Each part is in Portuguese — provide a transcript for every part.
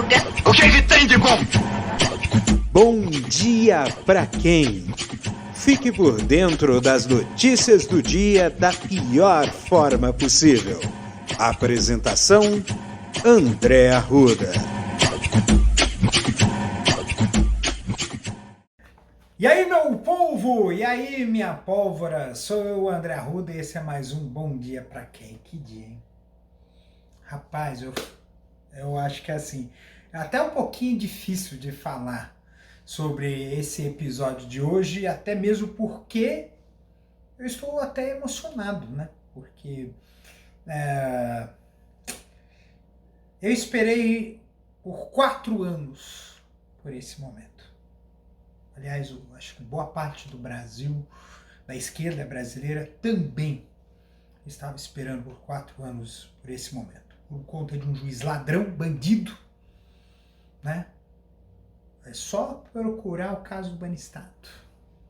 Hilda. O que tem de bom? Bom dia pra quem? Fique por dentro das notícias do dia da pior forma possível. Apresentação: André Arruda. E aí, meu povo? E aí, minha pólvora? Sou eu, André Arruda, e esse é mais um Bom Dia Pra Quem? Que dia, hein? Rapaz, eu acho que assim, é até um pouquinho difícil de falar sobre esse episódio de hoje, até mesmo porque eu estou até emocionado, né? Porque eu esperei por 4 anos por esse momento. Aliás, eu acho que boa parte do Brasil, da esquerda brasileira, também estava esperando por 4 anos por esse momento. Por conta de um juiz ladrão, bandido, né? É só procurar o caso do Banistato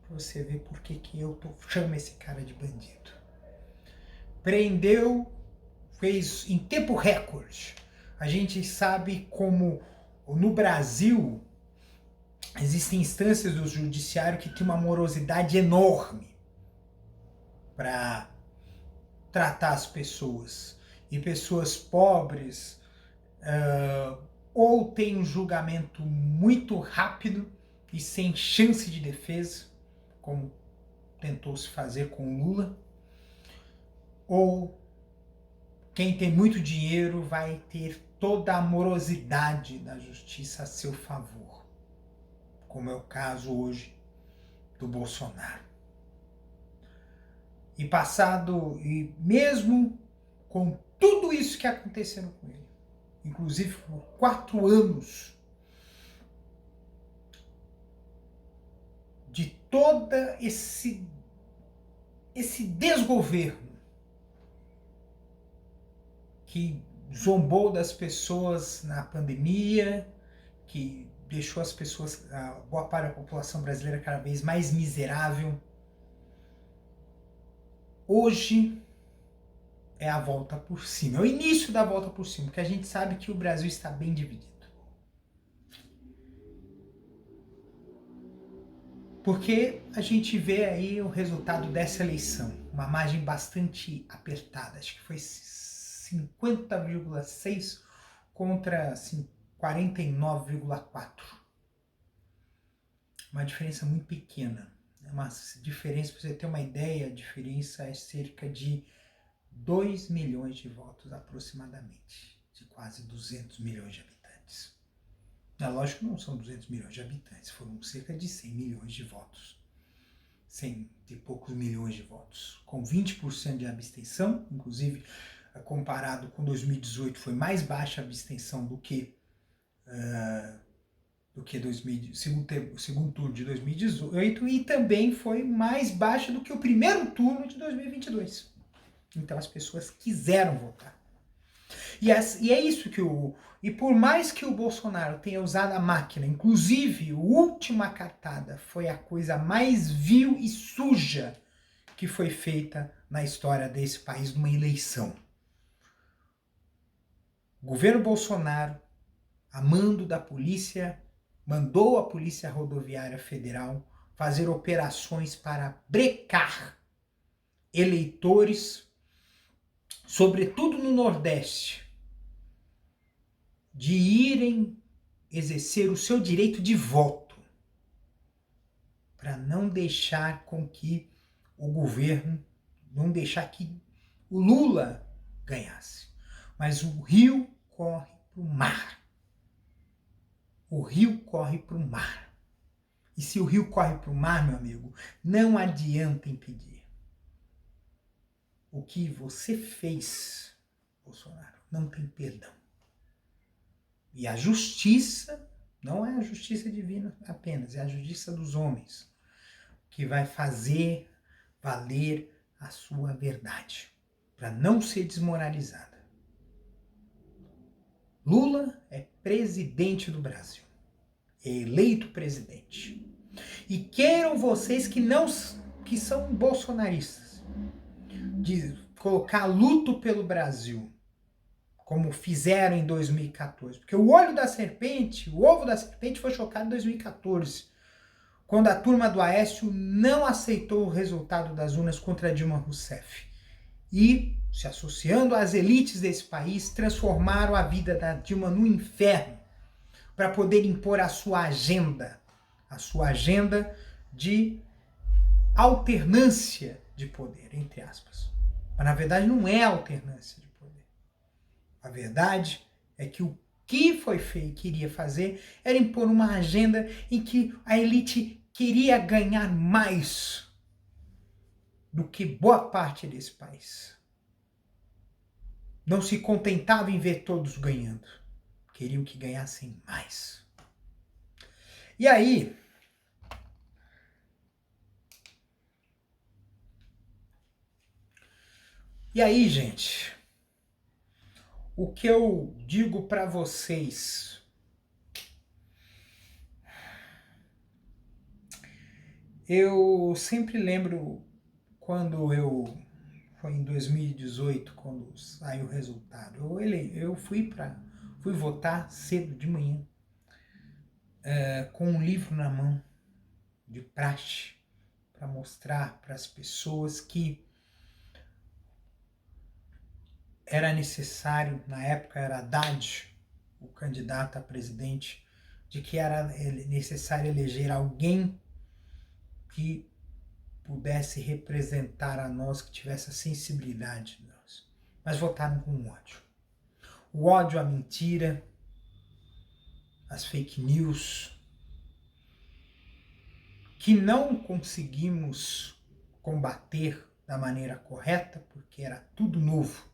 para você ver por que eu chamo esse cara de bandido. Prendeu, fez em tempo recorde. A gente sabe como no Brasil existem instâncias do judiciário que tem uma morosidade enorme para tratar as pessoas. E pessoas pobres ou tem um julgamento muito rápido e sem chance de defesa, como tentou se fazer com Lula, ou quem tem muito dinheiro vai ter toda a morosidade da justiça a seu favor, como é o caso hoje do Bolsonaro. E mesmo com tudo isso que aconteceu com ele, inclusive por 4 anos de todo esse desgoverno que zombou das pessoas na pandemia, que deixou as pessoas, boa parte da população brasileira cada vez mais miserável. Hoje é a volta por cima, é o início da volta por cima, porque a gente sabe que o Brasil está bem dividido. Porque a gente vê aí o resultado dessa eleição, uma margem bastante apertada, acho que foi 50,6 contra 49,4. Uma diferença muito pequena. Uma diferença, para você ter uma ideia, a diferença é cerca de 2 milhões de votos aproximadamente, de quase 200 milhões de habitantes. É lógico que não são 200 milhões de habitantes, foram cerca de 100 milhões de votos. 100 e poucos milhões de votos, com 20% de abstenção, inclusive comparado com 2018 foi mais baixa a abstenção do que o segundo turno de 2018 e também foi mais baixa do que o primeiro turno de 2022. Então as pessoas quiseram votar. E é isso que E por mais que o Bolsonaro tenha usado a máquina, inclusive a última cartada foi a coisa mais vil e suja que foi feita na história desse país numa eleição. O governo Bolsonaro, a mando da polícia, mandou a Polícia Rodoviária Federal fazer operações para brecar eleitores, sobretudo no Nordeste, de irem exercer o seu direito de voto, para não deixar com que o governo, não deixar que o Lula ganhasse. Mas o rio corre para o mar. O rio corre para o mar. E se o rio corre para o mar, meu amigo, não adianta impedir. O que você fez, Bolsonaro, não tem perdão. E a justiça, não é a justiça divina apenas, é a justiça dos homens, que vai fazer valer a sua verdade, para não ser desmoralizada. Lula é presidente do Brasil, é eleito presidente. E queiram vocês que são bolsonaristas, de colocar luto pelo Brasil como fizeram em 2014. Porque o olho da serpente, o ovo da serpente foi chocado em 2014, quando a turma do Aécio não aceitou o resultado das urnas contra Dilma Rousseff. E, se associando às elites desse país, transformaram a vida da Dilma no inferno para poder impor a sua agenda de alternância de poder, entre aspas. Mas, na verdade, não é alternância de poder. A verdade é que o que foi feito, queria fazer, era impor uma agenda em que a elite queria ganhar mais do que boa parte desse país. Não se contentava em ver todos ganhando. Queriam que ganhassem mais. E aí, gente, o que eu digo para vocês, eu sempre lembro quando foi em 2018, quando saiu o resultado. Eu fui votar cedo de manhã, com um livro na mão, de praxe, para mostrar para as pessoas que era necessário, na época era Haddad, o candidato a presidente, de que era necessário eleger alguém que pudesse representar a nós, que tivesse a sensibilidade de nós. Mas votaram com ódio. O ódio, a mentira, as fake news, que não conseguimos combater da maneira correta, porque era tudo novo.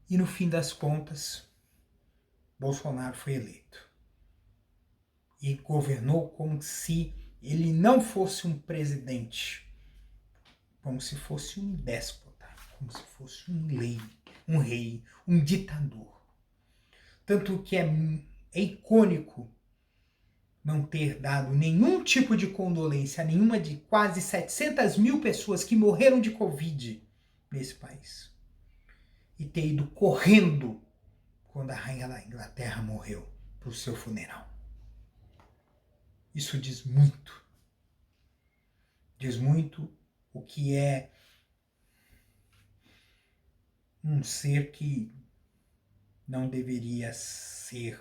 E no fim das contas, Bolsonaro foi eleito. E governou como se ele não fosse um presidente, como se fosse um déspota, como se fosse um rei, um ditador. Tanto que é icônico não ter dado nenhum tipo de condolência a nenhuma de quase 700 mil pessoas que morreram de Covid nesse país. E ter ido correndo quando a rainha da Inglaterra morreu para o seu funeral. Isso diz muito. Diz muito o que é um ser que não deveria ser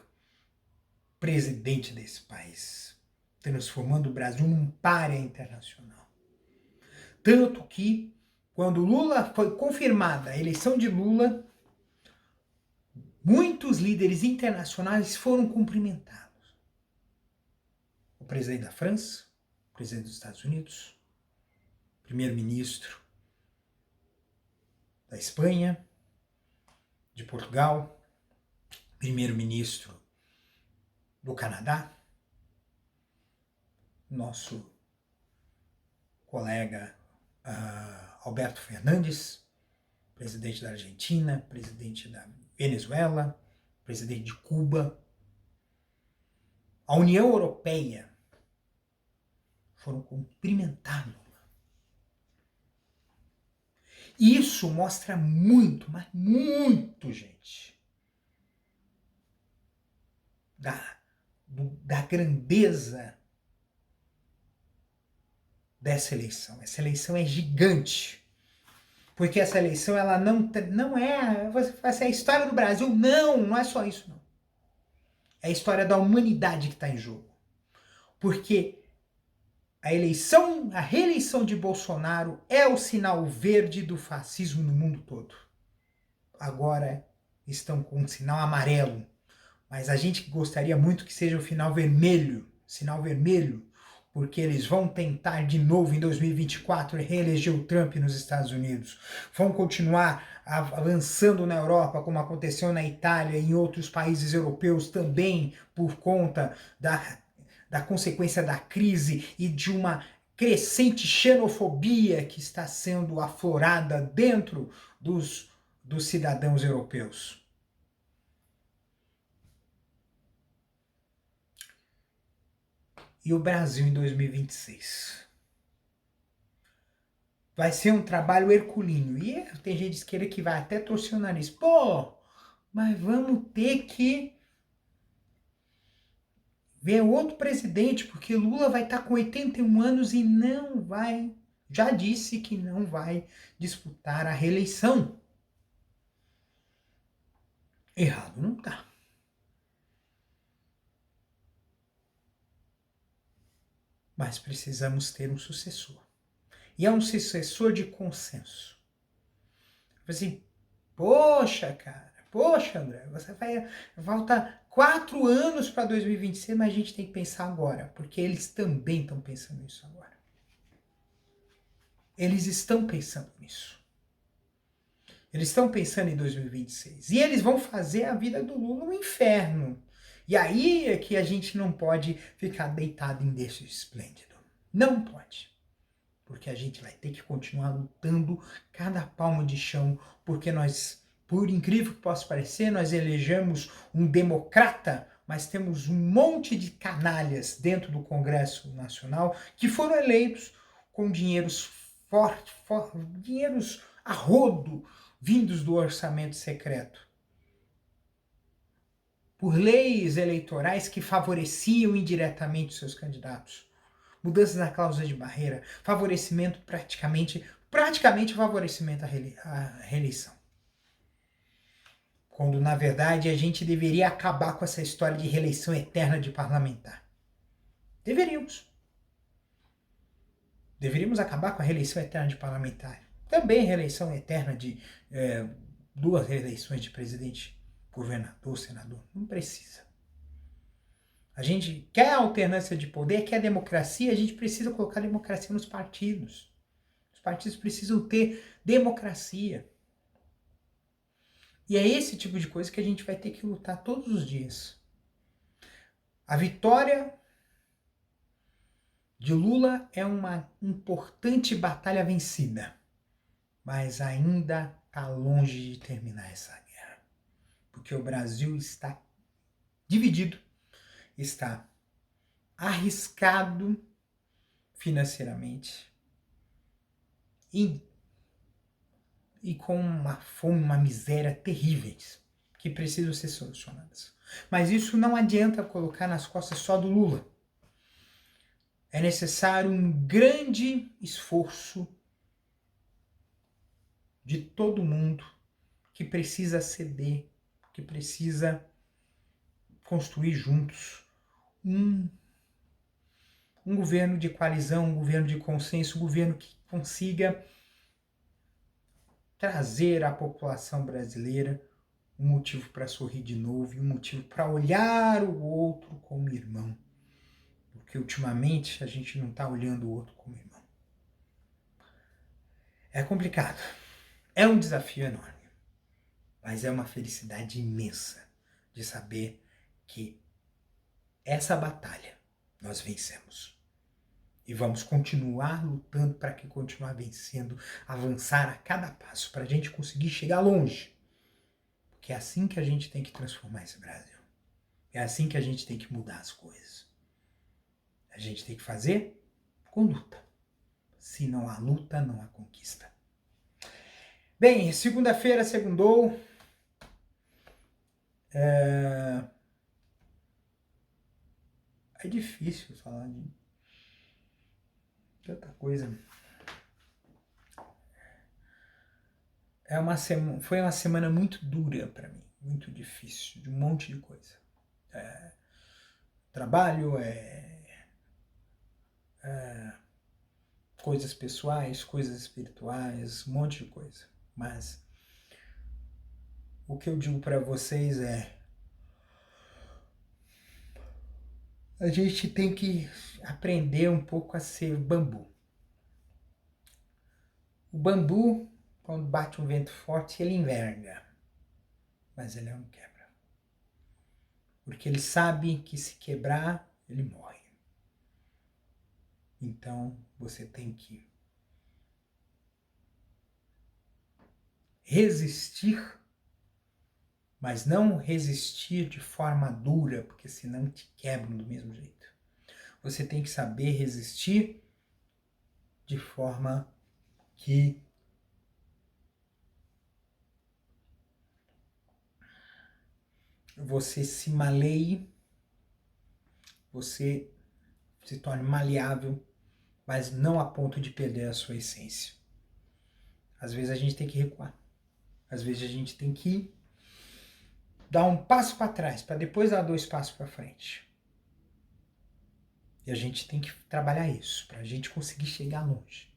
presidente desse país, transformando o Brasil num pária internacional. Tanto que, quando Lula foi confirmada a eleição de Lula, muitos líderes internacionais foram cumprimentados. O presidente da França, o presidente dos Estados Unidos, o primeiro-ministro da Espanha, de Portugal, primeiro-ministro do Canadá, nosso colega Alberto Fernandes, presidente da Argentina, presidente da Venezuela, presidente de Cuba. A União Europeia foram cumprimentados. Isso mostra muito, mas muito, gente, da grandeza dessa eleição. Essa eleição é gigante. Porque essa eleição, ela não é... Você fala assim, é a história do Brasil. Não é só isso, não. É a história da humanidade que está em jogo. Porque a reeleição de Bolsonaro é o sinal verde do fascismo no mundo todo. Agora estão com um sinal amarelo. Mas a gente gostaria muito que seja o sinal vermelho, porque eles vão tentar de novo em 2024 reeleger o Trump nos Estados Unidos. Vão continuar avançando na Europa, como aconteceu na Itália e em outros países europeus também, por conta da consequência da crise e de uma crescente xenofobia que está sendo aflorada dentro dos cidadãos europeus. E o Brasil em 2026. Vai ser um trabalho herculíneo. E tem gente de esquerda que vai até torcer o nariz. Pô, mas vamos ter que ver outro presidente, porque Lula vai estar com 81 anos e não vai, já disse que não vai disputar a reeleição. Errado não tá. Mas precisamos ter um sucessor. E é um sucessor de consenso. Assim, poxa, cara, poxa, André, você vai falta 4 anos para 2026, mas a gente tem que pensar agora, porque eles também estão pensando nisso agora. Eles estão pensando nisso. Eles estão pensando em 2026. E eles vão fazer a vida do Lula um inferno. E aí é que a gente não pode ficar deitado em berço esplêndido. Não pode. Porque a gente vai ter que continuar lutando cada palmo de chão, porque nós, por incrível que possa parecer, nós elegemos um democrata, mas temos um monte de canalhas dentro do Congresso Nacional que foram eleitos com dinheiros dinheiros a rodo, vindos do orçamento secreto. Por leis eleitorais que favoreciam indiretamente os seus candidatos. Mudanças na cláusula de barreira, favorecimento praticamente favorecimento à reeleição. Quando, na verdade, a gente deveria acabar com essa história de reeleição eterna de parlamentar. Deveríamos. Deveríamos acabar com a reeleição eterna de parlamentar. Também reeleição eterna de 2 reeleições de presidente, governador, senador. Não precisa. A gente quer alternância de poder, quer democracia, a gente precisa colocar democracia nos partidos. Os partidos precisam ter democracia. E é esse tipo de coisa que a gente vai ter que lutar todos os dias. A vitória de Lula é uma importante batalha vencida, mas ainda está longe de terminar essa guerra. Porque o Brasil está dividido, está arriscado financeiramente e com uma fome, uma miséria terríveis que precisam ser solucionadas. Mas isso não adianta colocar nas costas só do Lula. É necessário um grande esforço de todo mundo que precisa ceder, que precisa construir juntos um governo de coalizão, um governo de consenso, um governo que consiga trazer à população brasileira um motivo para sorrir de novo e um motivo para olhar o outro como irmão. Porque ultimamente a gente não está olhando o outro como irmão. É complicado. É um desafio enorme. Mas é uma felicidade imensa de saber que essa batalha nós vencemos. E vamos continuar lutando para que continuar vencendo, avançar a cada passo, para a gente conseguir chegar longe. Porque é assim que a gente tem que transformar esse Brasil. É assim que a gente tem que mudar as coisas. A gente tem que fazer com luta. Se não há luta, não há conquista. Bem, segunda-feira, segundou. É difícil falar de tanta coisa. Foi uma semana muito dura para mim, muito difícil, de um monte de coisa. Trabalho, coisas pessoais, coisas espirituais, um monte de coisa. Mas o que eu digo para vocês é: a gente tem que aprender um pouco a ser bambu. O bambu, quando bate um vento forte, ele enverga, mas ele não quebra. Porque ele sabe que se quebrar, ele morre. Então, você tem que resistir, mas não resistir de forma dura, porque senão te quebram do mesmo jeito. Você tem que saber resistir de forma que você se maleie, você se torne maleável, mas não a ponto de perder a sua essência. Às vezes a gente tem que recuar. Às vezes a gente tem que dar um passo para trás, para depois dar 2 passos para frente. E a gente tem que trabalhar isso, para a gente conseguir chegar longe.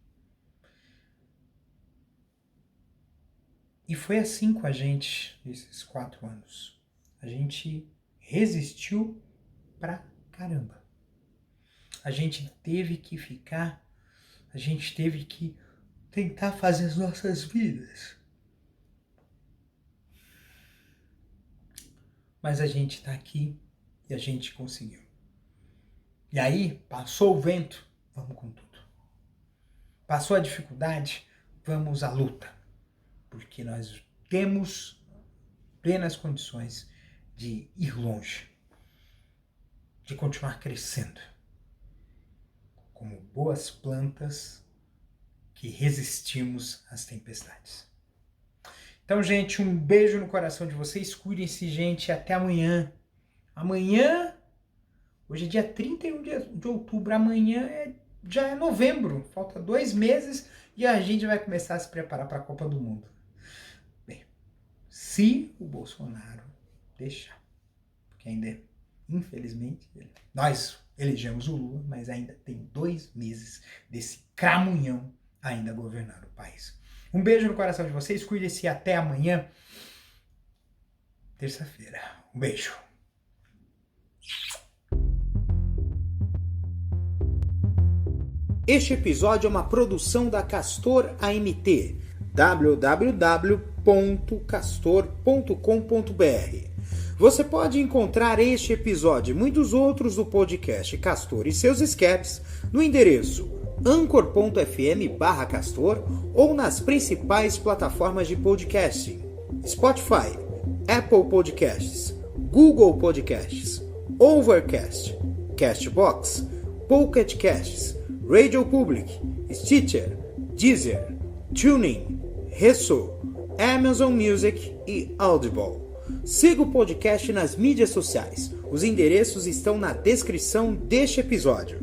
E foi assim com a gente, esses 4 anos. A gente resistiu pra caramba. A gente teve que ficar, a gente teve que tentar fazer as nossas vidas. Mas a gente tá aqui e a gente conseguiu. E aí, passou o vento, vamos com tudo. Passou a dificuldade, vamos à luta. Porque nós temos plenas condições de ir longe, de continuar crescendo, como boas plantas que resistimos às tempestades. Então, gente, um beijo no coração de vocês, cuidem-se, gente, até amanhã. Amanhã, hoje é dia 31 de outubro, amanhã já é novembro, falta 2 meses e a gente vai começar a se preparar para a Copa do Mundo. Se o Bolsonaro deixar, porque ainda, infelizmente, nós elegemos o Lula, mas ainda tem 2 meses desse cramunhão ainda governar o país. Um beijo no coração de vocês, cuide-se e até amanhã, terça-feira. Um beijo. Este episódio é uma produção da Castor AMT, www.castor.com.br. Você pode encontrar este episódio e muitos outros do podcast Castor e seus escapes no endereço anchor.fm/castor ou nas principais plataformas de podcasting: Spotify, Apple Podcasts, Google Podcasts, Overcast, Castbox, Pocket Casts, Radio Public, Stitcher, Deezer, TuneIn, Resso, Amazon Music e Audible. Siga o podcast nas mídias sociais. Os endereços estão na descrição deste episódio.